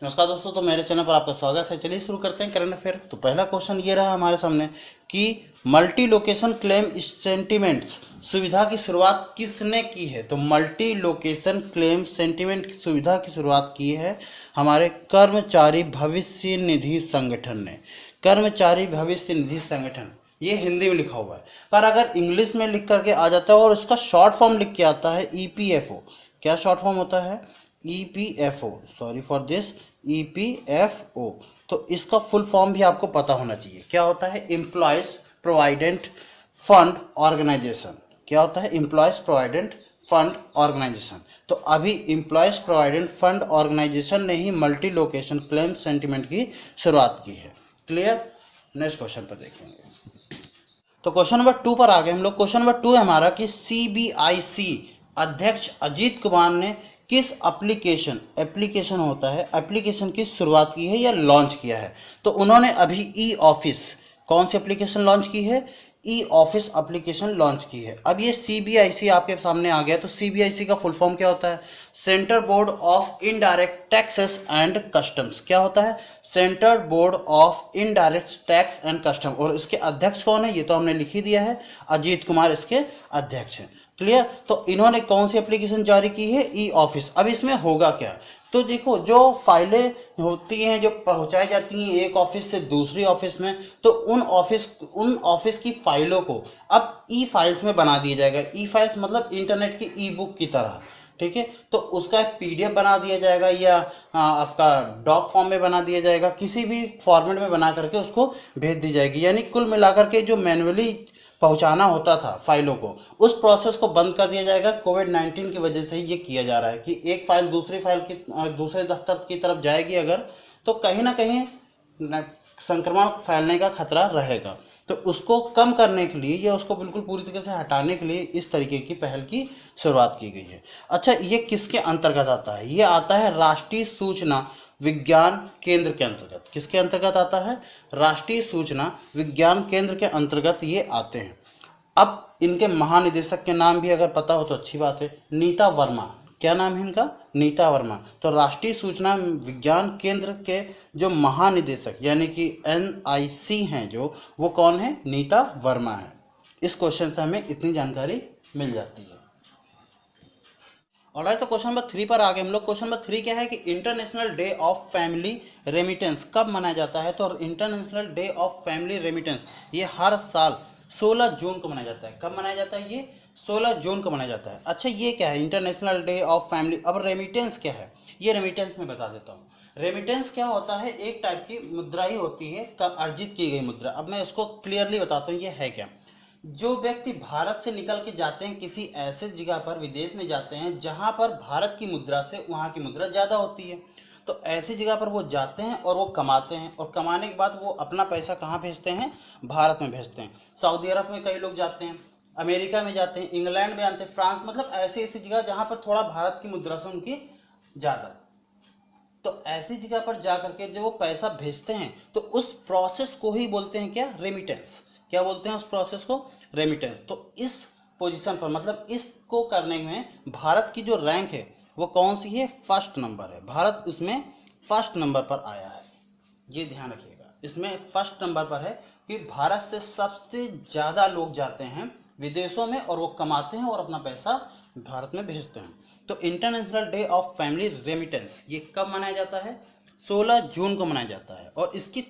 नमस्कार दोस्तों, तो मेरे चैनल पर आपका स्वागत है। चलिए शुरू करते हैं करंट अफेयर। तो पहला क्वेश्चन ये रहा हमारे सामने कि मल्टी लोकेशन क्लेम सेंटिमेंट्स सुविधा की शुरुआत किसने की है। तो मल्टी लोकेशन क्लेम सेंटिमेंट की सुविधा की शुरुआत की है हमारे कर्मचारी भविष्य निधि संगठन ने। कर्मचारी भविष्य निधि संगठन, ये हिंदी में लिखा हुआ है, पर अगर इंग्लिश में लिख करके आ जाता है और उसका शॉर्ट फॉर्म लिख के आता है ईपीएफओ। क्या शॉर्ट फॉर्म होता है? EPFO, sorry for this, EPFO. तो इसका फुल फॉर्म भी आपको पता होना चाहिए। क्या होता है? Employees provident fund organisation. क्या होता है? Employees provident fund organisation. तो अभी एम्प्लॉयज प्रोविडेंट फंड ऑर्गेनाइजेशन ने ही मल्टी लोकेशन क्लेम सेंटिमेंट की शुरुआत की है। क्लियर? नेक्स्ट क्वेश्चन पर देखेंगे। तो क्वेश्चन नंबर 2 पर आ गए हम लोग। क्वेश्चन नंबर 2 है हमारा कि सीबीआईसी अध्यक्ष अजीत कुमार ने किस एप्लीकेशन होता है, एप्लीकेशन की शुरुआत की है या लॉन्च किया है। तो उन्होंने अभी ई ऑफिस, कौन सी एप्लीकेशन लॉन्च की है? ई ऑफिस एप्लीकेशन लॉन्च की है। अब ये सीबीआईसी आपके सामने आ गया, तो सीबीआईसी का फुल फॉर्म क्या होता है? Central board of indirect taxes and customs. क्या होता है? Central board of indirect tax and custom. और इसके अध्यक्ष कौन है? ये तो हमने लिख ही दिया है, अजीत कुमार इसके अध्यक्ष हैं। क्लियर? तो इन्होंने कौन सी एप्लीकेशन जारी की है? E office. अब इसमें होगा क्या? तो देखो, जो फाइलें होती हैं, जो पहुंचाई जाती हैं एक ऑफिस से दूसरी ऑफिस में, तो उन ऑफिस की फाइलों को अब ई फाइल्स में बना दिया जाएगा। ई फाइल्स मतलब इंटरनेट की ई बुक की तरह। ठीक है? तो उसका एक पीडीएफ बना दिया जाएगा या आपका डॉक फॉर्म में बना दिया जाएगा, किसी भी फॉर्मेट में बना करके उसको भेज दी जाएगी। यानी कुल मिलाकर के जो मैन्युअली पहुंचाना होता था फाइलों को, उस प्रोसेस को बंद कर दिया जाएगा। कोविड-19 की वजह से ये किया जा रहा है कि एक फाइल दूसरी फाइल की दूसरे दफ्तर की तरफ जाएगी अगर, तो कहीं ना कहीं संक्रमण फैलने का खतरा रहेगा। तो उसको कम करने के लिए या उसको बिल्कुल पूरी तरीके से हटाने के लिए इस तरीके की पहल की शुरुआत की गई है। अच्छा, ये किसके अंतर्गत आता है? ये आता है राष्ट्रीय सूचना विज्ञान केंद्र के अंतर्गत। किसके अंतर्गत आता है? राष्ट्रीय सूचना विज्ञान केंद्र के अंतर्गत ये आते हैं। अब इनके महानिदेशक के नाम भी अगर पता हो तो अच्छी बात है। नीता वर्मा। क्या नाम है इनका? नीता वर्मा। तो राष्ट्रीय सूचना विज्ञान केंद्र के जो महानिदेशक यानी कि एनआईसी हैं जो, वो कौन है? नीता वर्मा है। इस क्वेश्चन से हमें इतनी जानकारी मिल जाती है। ऑलराइट, तो क्वेश्चन नंबर 3 पर आ गए हम लोग। क्वेश्चन नंबर 3 क्या है कि international day of family remittance कब मनाया जाता है। तो international day of family remittance ये हर साल 16 जून को मनाया जाता है। कब मनाया जाता है? ये 16 जून को मनाया जाता है। अच्छा, ये क्या है इंटरनेशनल डे ऑफ फैमिली? अब रेमिटेंस क्या है, ये रेमिटेंस में बता देता हूँ। रेमिटेंस क्या होता है? एक टाइप की मुद्रा ही होती है, अर्जित की गई मुद्रा। अब मैं इसको क्लियरली बताता हूँ ये है क्या। जो व्यक्ति भारत से निकल के जाते हैं किसी ऐसे जगह पर, विदेश में जाते हैं जहां पर भारत की मुद्रा से वहां की मुद्रा ज्यादा होती है, तो ऐसी जगह पर वो जाते हैं और वो कमाते हैं, और कमाने के बाद वो अपना पैसा कहाँ भेजते हैं? भारत में भेजते हैं। सऊदी अरब में कई लोग जाते हैं, अमेरिका में जाते हैं, इंग्लैंड में जाते हैं, फ्रांस, मतलब ऐसी ऐसी जगह जहां पर थोड़ा भारत की मुद्रा से उनकी ज्यादा। तो ऐसी जगह पर जा करके जब वो पैसा भेजते हैं तो उस प्रोसेस को ही बोलते हैं क्या? रेमिटेंस। क्या बोलते हैं उस प्रोसेस को? रेमिटेंस। तो इस पोजीशन पर, मतलब इसको करने में भारत की जो रैंक है वो कौन सी है? फर्स्ट नंबर है। भारत इसमें फर्स्ट नंबर पर आया है, ये ध्यान रखिएगा। इसमें फर्स्ट नंबर पर है कि भारत से सबसे ज्यादा लोग जाते हैं विदेशों में और वो कमाते हैं और अपना पैसा भारत में भेजते हैं। तो international day of family remittance ये कब मनाया जाता है? 16 जून को मनाया जाता है। और इसकी,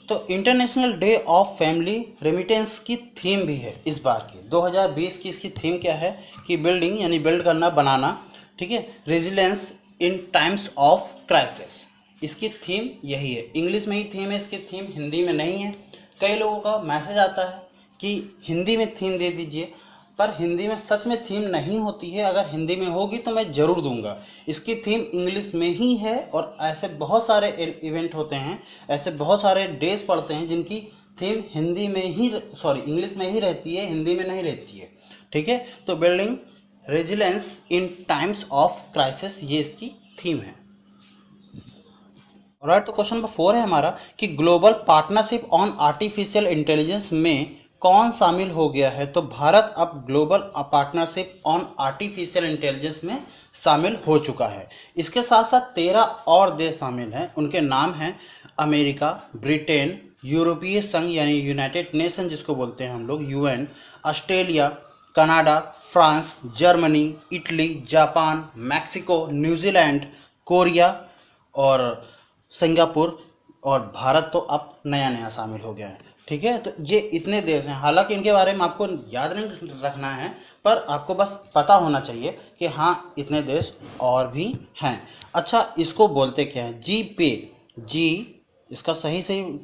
तो international day of family remittance की थीम भी है इस बार की 2020 की। इसकी थीम क्या है कि बिल्डिंग, यानी बिल्ड करना, बनाना, ठीक है, resilience in times of crisis. इसकी थीम यही है। इंग्लिश में ही थीम है इसकी, थीम हिंदी में नहीं है। कई लोगों का मैसेज आता है कि हिंदी में थीम दे दीजिए, पर हिंदी में सच में थीम नहीं होती है। अगर हिंदी में होगी तो मैं जरूर दूंगा। इसकी थीम इंग्लिश में ही है। और ऐसे बहुत सारे इवेंट होते हैं, ऐसे बहुत सारे डेज पड़ते हैं जिनकी थीम हिंदी में ही, सॉरी, इंग्लिश में ही रहती है, हिंदी में नहीं रहती है। ठीक है? तो building resilience in times of crisis ये इसकी थीम है। राइट, तो क्वेश्चन नंबर 4 है हमारा कि global partnership on artificial intelligence में कौन शामिल हो गया है? तो भारत अब global partnership on artificial intelligence में शामिल हो चुका है। इसके साथ साथ 13 और देश शामिल हैं। उनके नाम हैं अमेरिका, ब्रिटेन, यूरोपीय संघ यानी यूनाइटेड नेशन जिसको बोलते हैं हम लोग, UN, Australia, Canada, France, Germany, Italy, Japan, Mexico, New Zealand, Korea और सिंगापुर, और भारत तो अब नया नया शामिल हो गया है। ठीक है, तो ये इतने देश हैं। हालांकि इनके बारे में आपको याद नहीं रखना है, पर आपको बस पता होना चाहिए कि हाँ इतने देश और भी हैं। अच्छा, इसको बोलते क्या है? जी पे, जी इसका सही सही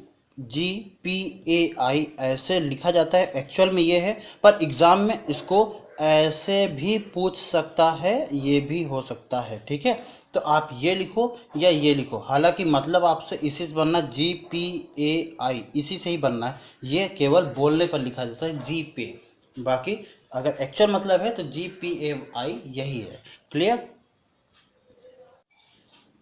GPAI ऐसे लिखा जाता है, एक्चुअल में ये है, पर एग्जाम में इसको ऐसे भी पूछ सकता है, ये भी हो सकता है। ठीक है, तो आप ये लिखो या ये लिखो, हालांकि मतलब आपसे इसी से बनना, GPAI इसी से ही बनना है। ये केवल बोलने पर लिखा जाता है जी पे, बाकी अगर एक्चुअल मतलब है तो GPAI यही है। क्लियर?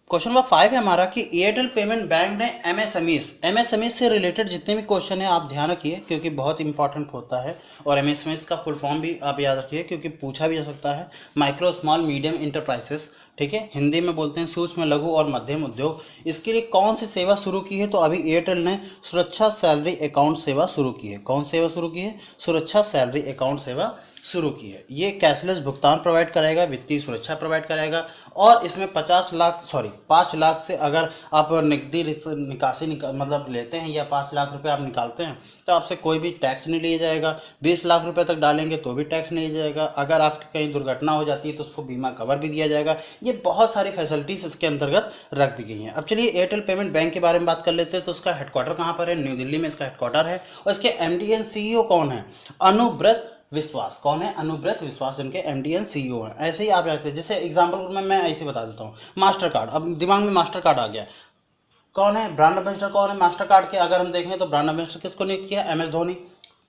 क्वेश्चन नंबर 5 है हमारा कि एयरटेल पेमेंट बैंक ने एमएसएमई से रिलेटेड जितने भी क्वेश्चन है आप ध्यान रखिए, क्योंकि बहुत इंपॉर्टेंट होता है। और एमएसएमई का फुल फॉर्म भी आप याद रखिए, क्योंकि पूछा भी जा सकता है। माइक्रो स्मॉल मीडियम इंटरप्राइजेस, ठीक है, हिंदी में बोलते हैं सूक्ष्म लघु और मध्यम उद्योग। इसके लिए कौन सी सेवा शुरू की है? तो अभी एयरटेल ने सुरक्षा सैलरी अकाउंट सेवा शुरू की है। कौन सेवा शुरू की है? सुरक्षा सैलरी अकाउंट सेवा शुरू की है। ये कैशलेस भुगतान प्रोवाइड कराएगा, वित्तीय सुरक्षा प्रोवाइड कराएगा, और इसमें 5 लाख से अगर आप नकदी निकासी मतलब लेते हैं या 5 लाख रुपए आप निकालते हैं तो आपसे कोई भी टैक्स नहीं लिया जाएगा। 20 लाख रुपए तक डालेंगे तो भी टैक्स नहीं लिया जाएगा। अगर आपकी कहीं दुर्घटना हो जाती है तो उसको बीमा कवर भी दिया जाएगा। ये बहुत सारी फैसिलिटीज इसके अंतर्गत रख दी गई हैं। अब चलिए एयरटेल पेमेंट बैंक के बारे में बात कर लेते हैं। तो उसका हेडक्वार्टर कहाँ पर है? न्यू दिल्ली में इसका हेडक्वार्टर है। और इसके MD एंड CEO कौन है? अनुव्रत विश्वास। कौन है? अनुव्रत विश्वास इनके MD एंड CEO हैं। ऐसे ही आप रखते हैं, जैसे एग्जांपल में मैं ऐसे बता देता हूँ। मास्टर कार्ड, अब दिमाग में मास्टर कार्ड आ गया। कौन है ब्रांड एम्बेसडर? कौन है मास्टर कार्ड के? अगर हम देखें तो ब्रांड एम्बेसडर किसको नियुक्त किया? MS धोनी।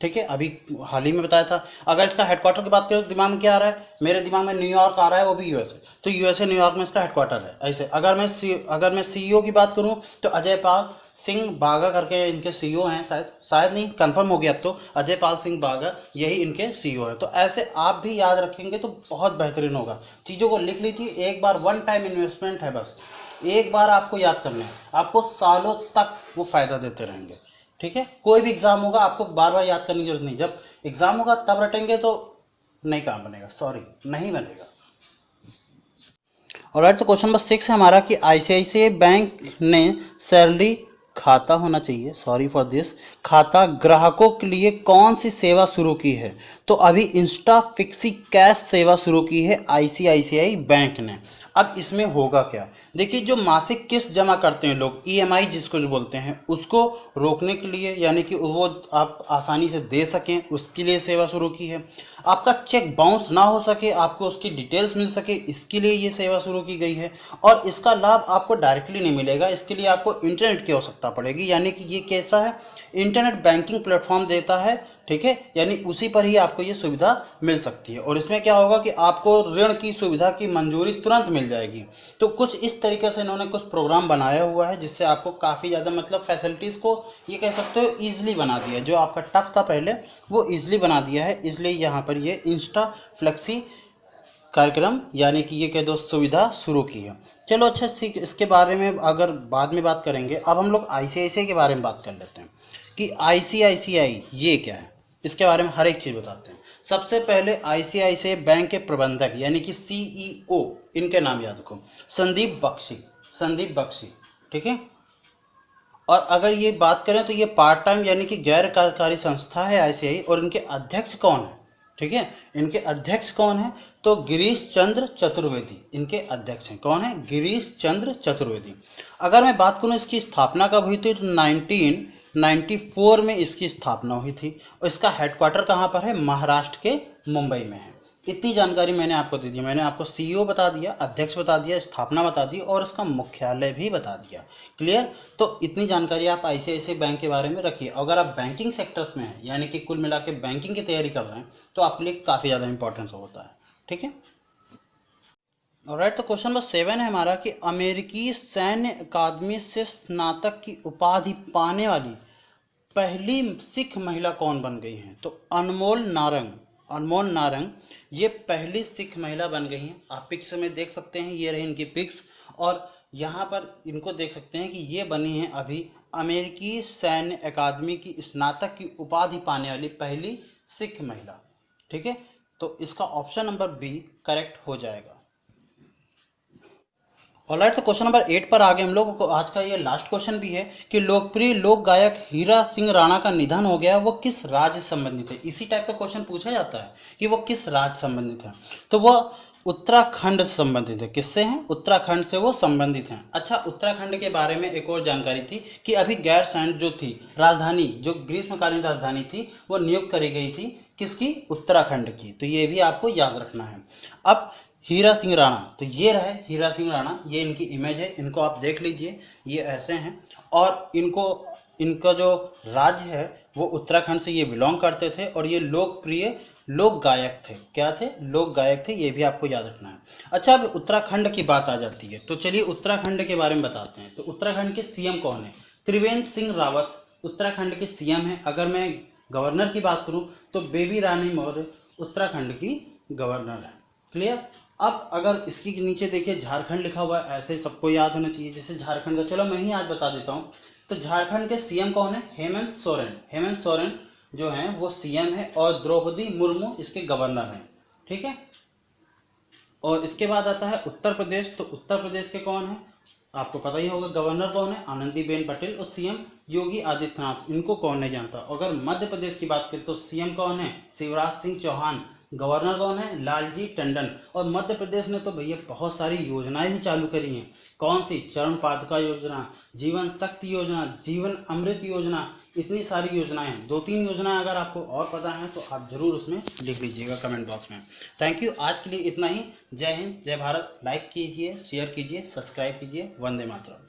ठीक है, अभी हाल ही में बताया था। अगर इसका हेडक्वार्टर की बात करें तो दिमाग में क्या आ रहा है? मेरे दिमाग में न्यूयॉर्क आ रहा है, वो भी यूएसए। तो यूएसए न्यूयॉर्क में इसका हेडक्वार्टर है। ऐसे अगर मैं CEO की बात करूं तो अजय पाल सिंह बागा करके इनके CEO हैं, शायद नहीं, कंफर्म हो गया अब तो, अजय पाल सिंह बागा यही इनके CEO हैं। तो ऐसे आप भी याद रखेंगे तो बहुत बेहतरीन होगा। चीजों को लिख लीजिए एक बार, वन टाइम इन्वेस्टमेंट है, बस एक बार आपको याद करना है, आपको सालों तक वो फायदा देते रहेंगे। ठीक है, कोई भी एग्जाम होगा आपको बार बार याद करने की जरूरत नहीं, जब एग्जाम होगा तब रटेंगे तो नहीं काम बनेगा, सॉरी नहीं बनेगा। ऑलराइट, तो क्वेश्चन नंबर 6 है हमारा कि ICICI बैंक ने सैलरी खाता होना चाहिए, सॉरी फॉर दिस, खाता ग्राहकों के लिए कौन सी सेवा शुरू की है? तो अभी इंस्टा फिक्सी कैश सेवा शुरू की है ICICI बैंक ने। अब इसमें होगा क्या? देखिए, जो मासिक किस्त जमा करते हैं लोग, EMI जिसको जो बोलते हैं, उसको रोकने के लिए, यानी कि वो आप आसानी से दे सकें उसके लिए सेवा शुरू की है। आपका चेक बाउंस ना हो सके, आपको उसकी डिटेल्स मिल सके, इसके लिए ये सेवा शुरू की गई है। और इसका लाभ आपको डायरेक्टली नहीं मिलेगा, इसके लिए आपको इंटरनेट की आवश्यकता पड़ेगी। यानी कि ये कैसा है? इंटरनेट बैंकिंग प्लेटफॉर्म देता है। ठीक है, यानी उसी पर ही आपको ये सुविधा मिल सकती है। और इसमें क्या होगा कि आपको ऋण की सुविधा की मंजूरी तुरंत मिल जाएगी। तो कुछ इस तरीके से इन्होंने कुछ प्रोग्राम बनाया हुआ है जिससे आपको काफ़ी ज़्यादा मतलब फैसिलिटीज़ को ये कह सकते हो ईजिली बना दिया है। जो आपका टफ था पहले वो ईजिली बना दिया है, इसलिए यहाँ पर ये इंस्टा फ्लेक्सी कार्यक्रम यानी कि ये कह दो सुविधा शुरू की है। चलो अच्छा, इसके बारे में अगर बाद में बात करेंगे, अब हम लोग ICICI के बारे में बात कर लेते हैं कि ICICI ये क्या है, इसके बारे में हर एक चीज़ बताते हैं। सबसे पहले ICICI बैंक के प्रबंधक यानी कि CEO, इनके नाम याद रखो, संदीप बख्शी। ठीक है, और अगर ये बात करें तो ये पार्ट टाइम यानी कि गैर कार्यकारी संस्था है ICICI। और इनके अध्यक्ष कौन है? ठीक है, इनके अध्यक्ष कौन है? तो गिरीश चंद्र चतुर्वेदी इनके अध्यक्ष हैं। कौन है? गिरीश चंद्र चतुर्वेदी। अगर मैं बात करूं इसकी स्थापना कब हुई थी, तो 1994 में इसकी स्थापना हुई थी। और इसका हेडक्वार्टर कहाँ पर है? महाराष्ट्र के मुंबई में है। इतनी जानकारी मैंने आपको दे दी। मैंने आपको CEO बता दिया, अध्यक्ष बता दिया, स्थापना बता दी और उसका मुख्यालय भी बता दिया। क्लियर? तो इतनी जानकारी आप ICICI बैंक के बारे में रखिए। अगर आप बैंकिंग सेक्टर्स में हैं, यानी कि कुल मिला के बैंकिंग की तैयारी कर रहे हैं, तो आपके लिए काफ़ी ज़्यादा इंपॉर्टेंस होता है। ठीक है, ऑलराइट, तो क्वेश्चन नंबर 7 है हमारा कि अमेरिकी सैन्य अकादमी से स्नातक की उपाधि पाने वाली पहली सिख महिला कौन बन गई हैं? तो अनमोल नारंग, अनमोल नारंग ये पहली सिख महिला बन गई हैं। आप पिक्स में देख सकते हैं, ये रही इनकी पिक्स, और यहाँ पर इनको देख सकते हैं कि ये बनी हैं अभी अमेरिकी सैन्य अकादमी की स्नातक की उपाधि पाने वाली पहली सिख महिला। ठीक है, तो इसका ऑप्शन नंबर बी करेक्ट हो जाएगा। ऑलराइट, तो क्वेश्चन नंबर 8 पर आगे हम लोगों को आज का ये लास्ट क्वेश्चन भी है कि लोकप्रिय लोक गायक हीरा सिंह राणा का निधन हो गया, वो किस राज्य संबंधित है? इसी टाइप का क्वेश्चन पूछा जाता है कि वो किस राज्य संबंधित है, तो वो उत्तराखंड से संबंधित है। किससे हैं? उत्तराखंड से वो संबंधित हैं। अच्छा, उत्तराखंड के बारे में एक और जानकारी थी कि अभी गैरसैंण जो थी राजधानी, जो ग्रीष्मकालीन राजधानी थी, वो नियुक्त करी गई थी किसकी? उत्तराखंड की। तो ये भी आपको याद रखना है। अब हीरा सिंह राणा, तो ये रहे हीरा सिंह राणा, ये इनकी इमेज है, इनको आप देख लीजिए, ये ऐसे हैं, और इनका जो राज्य है वो उत्तराखंड से ये बिलोंग करते थे, और ये लोकप्रिय लोक गायक थे। क्या थे? लोक गायक थे, ये भी आपको याद रखना है। अच्छा, अब उत्तराखंड की बात आ जाती है, तो चलिए उत्तराखंड के बारे में बताते हैं। तो उत्तराखंड के सीएम कौन है? त्रिवेंद्र सिंह रावत उत्तराखंड के सीएम है। अगर मैं गवर्नर की बात करूं तो बेबी रानी मौर्य उत्तराखंड की गवर्नर है। क्लियर? अब अगर इसके नीचे देखिए झारखंड लिखा हुआ है, ऐसे सबको याद होना चाहिए जैसे झारखंड का। चलो मैं ही आज बता देता हूँ। तो झारखंड के सीएम कौन है? हेमंत सोरेन। हेमंत सोरेन जो है वो सीएम है, और द्रौपदी मुर्मू इसके गवर्नर हैं। ठीक है, और इसके बाद आता है उत्तर प्रदेश। तो उत्तर प्रदेश के कौन है? आपको पता ही होगा गवर्नर कौन है? आनंदीबेन पटेल, और सीएम योगी आदित्यनाथ। इनको कौन नहीं जानता। अगर मध्य प्रदेश की बात करें तो सीएम कौन है? शिवराज सिंह चौहान। गवर्नर कौन है? लालजी टंडन। और मध्य प्रदेश ने तो भैया बहुत सारी योजनाएं भी चालू करी हैं। कौन सी? चरण पादुका योजना, जीवन शक्ति योजना, जीवन अमृत योजना, इतनी सारी योजनाएं हैं। 2-3 योजनाएं अगर आपको और पता है तो आप जरूर उसमें लिख लीजिएगा कमेंट बॉक्स में। थैंक यू, आज के लिए इतना ही। जय हिंद, जय भारत। लाइक कीजिए, शेयर कीजिए, सब्सक्राइब कीजिए। वंदे मातरम।